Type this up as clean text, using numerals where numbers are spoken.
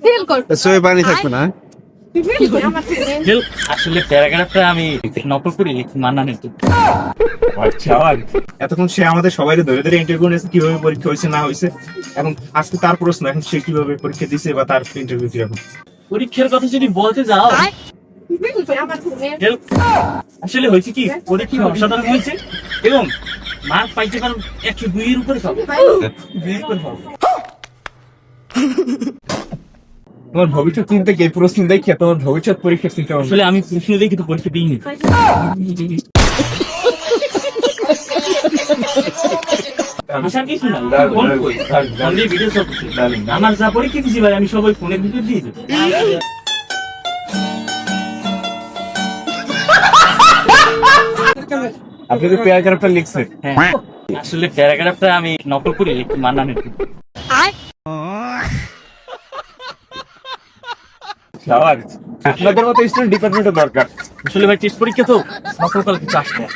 Fail কর। সই পানি থাকবে না। আসলে প্যারাগ্রাফটা আমি নকল করি মানা নেই। আচ্ছা, এতক্ষণ সে আমাদের সবাই ধরে ধরে ইন্টারভিউ নিয়েছে কিভাবে পরীক্ষা হয়েছে না হয়েছে, এবং আজকে তার প্রশ্ন এখন সে কিভাবে পরীক্ষা দিছে বা তার ইন্টারভিউ কিরকম। পরীক্ষার কথা যদি বলতে যাও, আসলে হয়েছে কি পরীক্ষা অসাধারণ হয়েছে এবং মার্ক পাইতে পারো 102 এর উপরে পাবো। 2 এর উপরে পাবো। তোমার ভবিষ্যৎ চিন্তা কি? এই প্রশ্ন দেখে তোমার ভবিষ্যৎ পরীক্ষার চিন্তা ভাবনা? আসলে আমি প্রশ্ন দেখি তো পরীক্ষা দিইনি। আসার কিছু না, ফোন করি, ফোন দিয়ে ভিডিও সব করছি। আমার যা পরীক্ষা দিছি ভাই আমি সবাই ফোনের ভিতর দিয়ে দিই। আপনি তো প্যারাগ্রাফটা লিখছেন। হ্যাঁ, আসলে প্যারাগ্রাফটা আমি নকল করি মানা নেই। আপনাদের মতো স্টুডেন্ট ডিপার্টমেন্টে দরকার। আসলে ভাই টেস্ট পরীক্ষা তো নকল করার কিছু আসে না।